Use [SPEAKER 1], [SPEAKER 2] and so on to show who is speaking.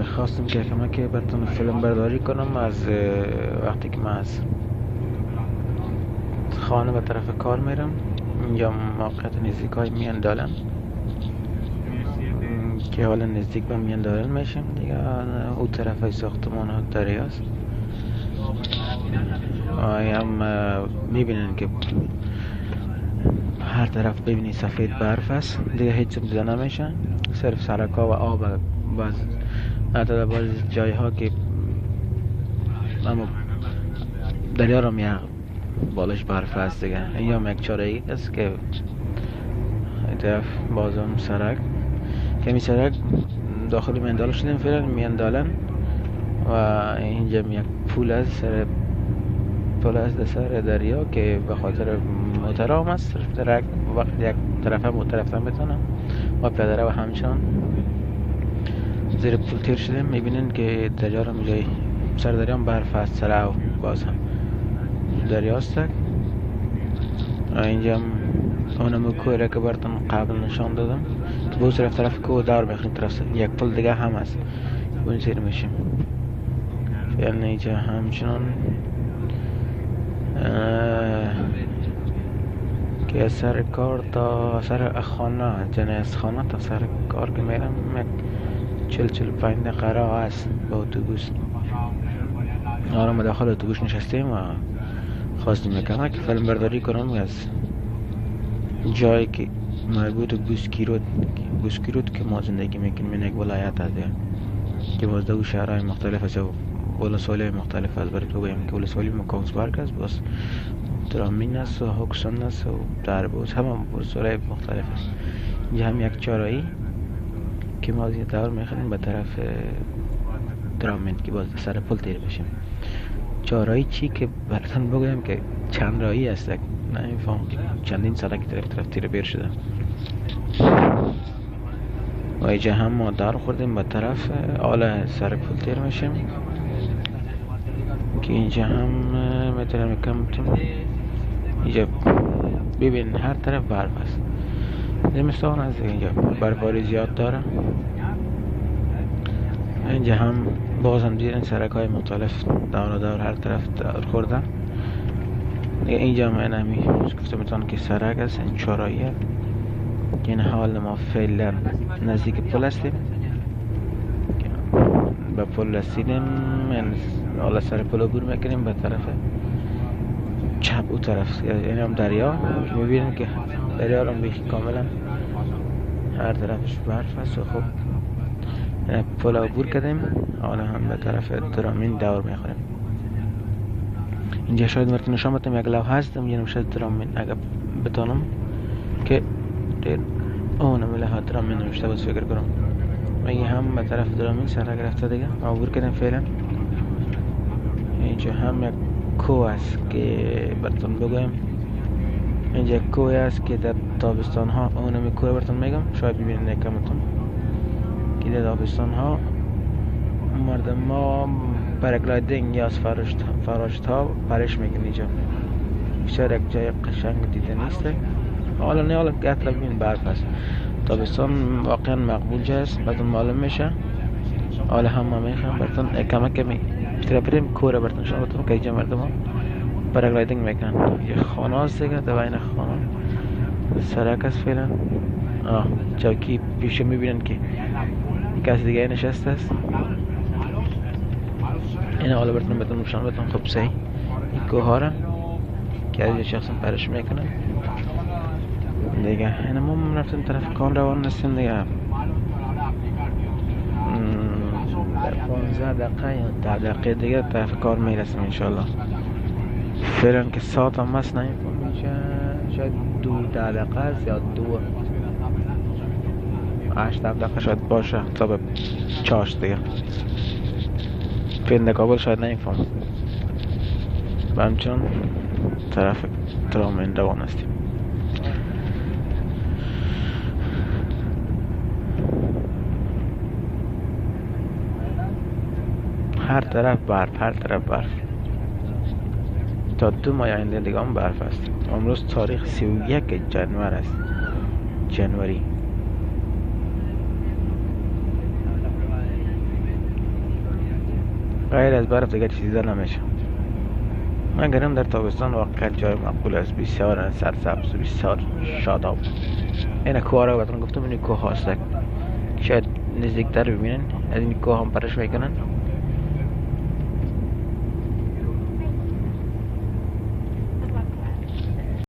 [SPEAKER 1] خواستم که کمک براتون فیلم برداری کنم از وقتی که من از خانه به طرف کار میرم. اینجا موقعیت نزدیکای میان دالن که حالا نزدیک به میان دالن میشم دیگه. او طرف های ساختمان ها دریاست. هم میبینن که هر طرف ببینی سفید برف است دیگه، هیچ چیز دیده نمیشه، صرف سرکا و آب. باز حتی باز جای ها که اما دریا رو میه بالش برف است دیگه. این هم یک چاره ای است که این طرف بازم سرک که می سرک داخل مندال شدیم فعلا میاندالن و اینجا یک پول از سر پول از سر دریا که به خاطر موترام است. درک وقت یک طرف هم طرف هم بتونم و پدره و همچنان زیر پول تیر شدیم. میبینین که دریا رو میجای سر دریا هم برف است، سر او باز هم دریاست. اینجا هم اونم کوه که براتون قبل نشان دادم تو بود طرف کوه دار میخوریم، طرف یک پل دیگه هم هست بونی سیر میشیم. یعنی اینجا همچنان که از سر کار تا سر خانه، یعنی از خانه تا سر کار که میرم 40-45 دقیقه است با اتوبوس. آره ما داخل اتوبوس نشستیم و خواستیم که فیلم برداری کنم از جایی که مربوط بوسکیرود که ما زندگی میکنیم. یک ولایت هست که باز دو شهرهای مختلف است و ولسوالی مختلف است. برای تو بگم که ولسوالی کوکسبرگ است، باز درامین است و هوکسون است و دربوز، همه ولسوالی مختلف است. اینجا هم یک چهارراهی که ما از این دور میخوریم به طرف درامین که باز سر پل تیر بشیم. چهارراهی چی که براتون بگویم که چند راهی است، نمیفهم چندین ساله که طرف تیر بیر شده. و اینجا هم ما دار خوردیم به طرف آل سر پل تیر میشیم که اینجا هم میتونم کمتون اینجا ببین هر طرف برف است. زمستان است اینجا برفباری زیاد داره. اینجا هم باز هم دیدن سرک های مختلف دور هر طرف دار خوردن. اینجا من همی گفتم که سرک است، این چهارراهی است. این حال ما فعلا نزدیک پل هستیم، به پل رسیدیم. حالا سر پل عبور میکنیم به طرف چپ او طرف، یعنی هم دریا که میبینیم که دریا رو بیخی کاملا هر طرفش برف است و خب پل عبور کردیم. حالا هم به طرف درامین دور میخوریم. اینجا شاید مرتون نشان بدم یک لوحه هستم، یعنی شاید درامین اگر بتانم که اونم لوحه درامین نوشته باز فکر کنم. و این هم به طرف درامین سر گرفته دیگه عبور کردیم فعلا. اینجا هم یک کوه است که براتون بگویم. اینجا کوه است که در تابستان ها اونم کوه براتون میگم، شاید ببینید کمتون که در تابستان ها مردم ما پاراگلایدینگ یا از فراشت ها پرش میکنن. اینجا بیشتر یک جای قشنگ دیده نیست. حالا نه حالا گتلا ببین برف است. تابستان واقعا مقبول جاست براتون معلوم میشه. حالا هم میخوام براتون کمی بیشتر بریم کوره براتون شما بتونم که اینجا مردم ها پاراگلایدینگ میکنن. یه خانه هست دیگه، در بین خانه سرک است فعلا. چوکی پیش میبینن که کسی دیگه نشسته است. این حالا براتون بتونم نشان بدم خب صحیح این کوه ها را که از یه شخص پرش میکنن دیگه. این ما رفتیم طرف کار روان هستیم دیگه. در 15 دقیقه یا 10 دقیقه دیگه طرف کار میرسیم انشالله. فعلا که ساعت هم هست نمیفهم میشه، شاید 10 دقیقه است یا 8 دقیقه شاید باشه تا به 4 دیگه. فعلا کابل شاید نمیفهم و همچنان طرف درامین روان هستیم. هر طرف برف تا 2 ماه آینده دیگه هم برف است. امروز تاریخ 31 جنور است، جنوری. غیر از برف دیگه چیزا نمیشه. من گرم در تابستان واقعا جای مقبول است، بسیار سرسبز و بسیار شاداب. این کوه را بهتون گفتم، این کوه هاست، شاید نزدیکتر ببینن. از این کوه هم پرش میکنن